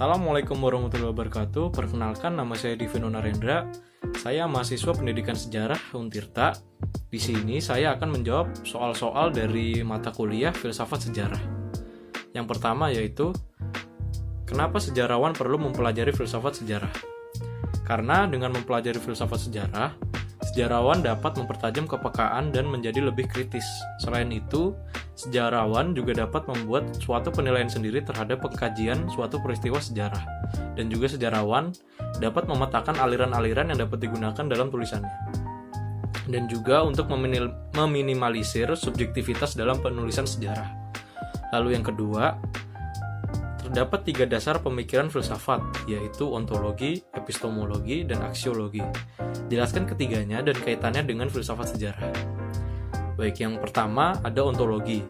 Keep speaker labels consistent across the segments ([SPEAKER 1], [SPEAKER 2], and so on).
[SPEAKER 1] Assalamualaikum warahmatullahi wabarakatuh. Perkenalkan, nama saya Divino Narendra. Saya mahasiswa Pendidikan Sejarah Untirta. Di sini saya akan menjawab soal-soal dari mata kuliah Filsafat Sejarah. Yang pertama yaitu, kenapa sejarawan perlu mempelajari filsafat sejarah? Karena dengan mempelajari filsafat sejarah, sejarawan dapat mempertajam kepekaan dan menjadi lebih kritis. Selain itu, sejarawan juga dapat membuat suatu penilaian sendiri terhadap pengkajian suatu peristiwa sejarah. Dan juga sejarawan dapat memetakan aliran-aliran yang dapat digunakan dalam tulisannya. Dan juga untuk meminimalisir subjektivitas dalam penulisan sejarah. Lalu yang kedua, terdapat 3 dasar pemikiran filsafat, yaitu ontologi, epistemologi, dan aksiologi. Jelaskan ketiganya dan kaitannya dengan filsafat sejarah. Baik, yang pertama ada ontologi.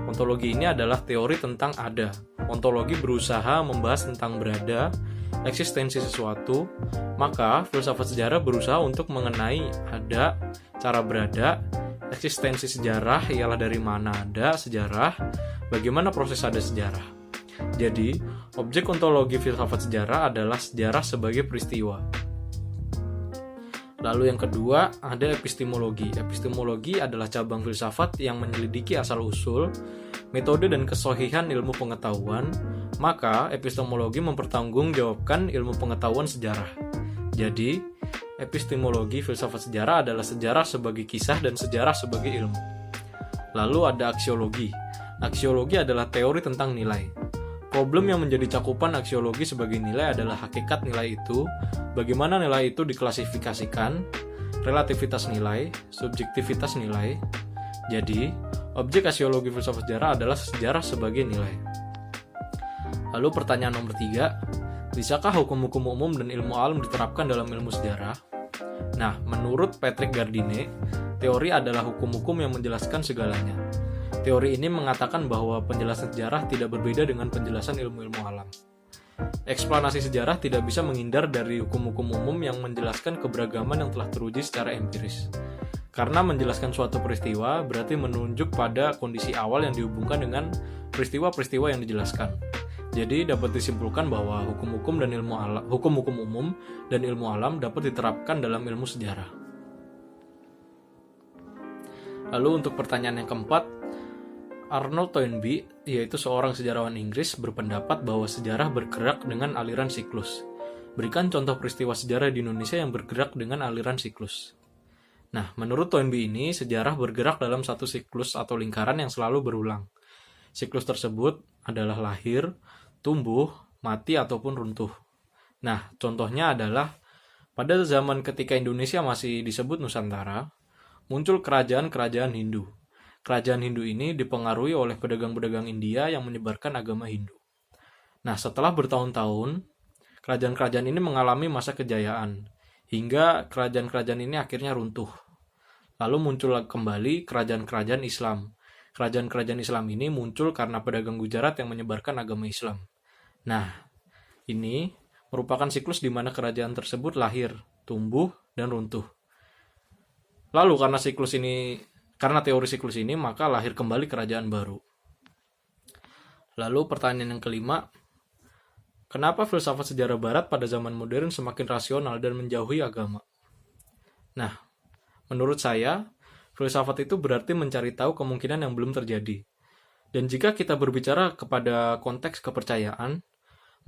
[SPEAKER 1] Ontologi ini adalah teori tentang ada. Ontologi berusaha membahas tentang berada, eksistensi sesuatu, maka filsafat sejarah berusaha untuk mengenai ada, cara berada, eksistensi sejarah ialah dari mana ada sejarah, bagaimana proses ada sejarah. Jadi, objek ontologi filsafat sejarah adalah sejarah sebagai peristiwa. Lalu yang kedua, ada epistemologi. Epistemologi adalah cabang filsafat yang menyelidiki asal-usul, metode dan kesohihan ilmu pengetahuan, maka epistemologi mempertanggungjawabkan ilmu pengetahuan sejarah. Jadi, epistemologi filsafat sejarah adalah sejarah sebagai kisah dan sejarah sebagai ilmu. Lalu ada aksiologi. Aksiologi adalah teori tentang nilai. Problem yang menjadi cakupan aksiologi sebagai nilai adalah hakikat nilai itu, bagaimana nilai itu diklasifikasikan, relativitas nilai, subjektivitas nilai. Jadi, objek aksiologi filsafat sejarah adalah sejarah sebagai nilai. Lalu pertanyaan nomor 3, bisakah hukum-hukum umum dan ilmu alam diterapkan dalam ilmu sejarah? Nah, menurut Patrick Gardiner, teori adalah hukum-hukum yang menjelaskan segalanya. Teori ini mengatakan bahwa penjelasan sejarah tidak berbeda dengan penjelasan ilmu-ilmu alam. Eksplanasi sejarah tidak bisa menghindar dari hukum-hukum umum yang menjelaskan keberagaman yang telah teruji secara empiris. Karena menjelaskan suatu peristiwa berarti menunjuk pada kondisi awal yang dihubungkan dengan peristiwa-peristiwa yang dijelaskan. Jadi dapat disimpulkan bahwa hukum-hukum umum dan ilmu alam dapat diterapkan dalam ilmu sejarah. Lalu untuk pertanyaan yang keempat, Arnold Toynbee, yaitu seorang sejarawan Inggris, berpendapat bahwa sejarah bergerak dengan aliran siklus. Berikan contoh peristiwa sejarah di Indonesia yang bergerak dengan aliran siklus. Nah, menurut Toynbee ini, sejarah bergerak dalam satu siklus atau lingkaran yang selalu berulang. Siklus tersebut adalah lahir, tumbuh, mati, ataupun runtuh. Nah, contohnya adalah pada zaman ketika Indonesia masih disebut Nusantara, muncul kerajaan-kerajaan Hindu. Kerajaan Hindu ini dipengaruhi oleh pedagang-pedagang India yang menyebarkan agama Hindu. Nah, setelah bertahun-tahun, kerajaan-kerajaan ini mengalami masa kejayaan, hingga kerajaan-kerajaan ini akhirnya runtuh. Lalu muncul kembali kerajaan-kerajaan Islam. Kerajaan-kerajaan Islam ini muncul karena pedagang Gujarat yang menyebarkan agama Islam. Nah, ini merupakan siklus di mana kerajaan tersebut lahir, tumbuh, dan runtuh. Lalu karena teori siklus ini, maka lahir kembali kerajaan baru. Lalu pertanyaan yang kelima, kenapa filsafat sejarah barat pada zaman modern semakin rasional dan menjauhi agama? Nah, menurut saya, filsafat itu berarti mencari tahu kemungkinan yang belum terjadi. Dan jika kita berbicara kepada konteks kepercayaan,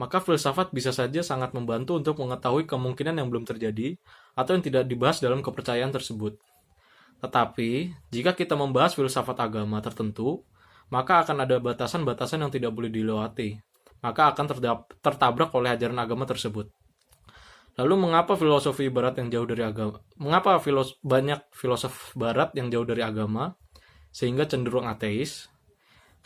[SPEAKER 1] maka filsafat bisa saja sangat membantu untuk mengetahui kemungkinan yang belum terjadi atau yang tidak dibahas dalam kepercayaan tersebut. Tetapi, jika kita membahas filsafat agama tertentu, maka akan ada batasan-batasan yang tidak boleh dilewati. Maka akan tertabrak oleh ajaran agama tersebut. Lalu, mengapa filosofi barat yang jauh dari agama? Mengapa banyak filosof barat yang jauh dari agama sehingga cenderung ateis?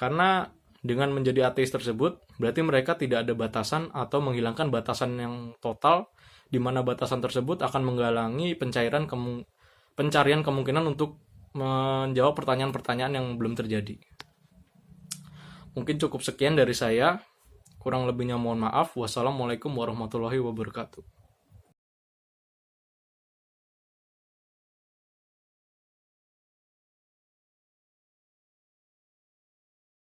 [SPEAKER 1] Karena dengan menjadi ateis tersebut, berarti mereka tidak ada batasan atau menghilangkan batasan yang total, di mana batasan tersebut akan menghalangi pencarian kemungkinan untuk menjawab pertanyaan-pertanyaan yang belum terjadi. Mungkin cukup sekian dari saya. Kurang lebihnya mohon maaf. Wassalamualaikum warahmatullahi wabarakatuh.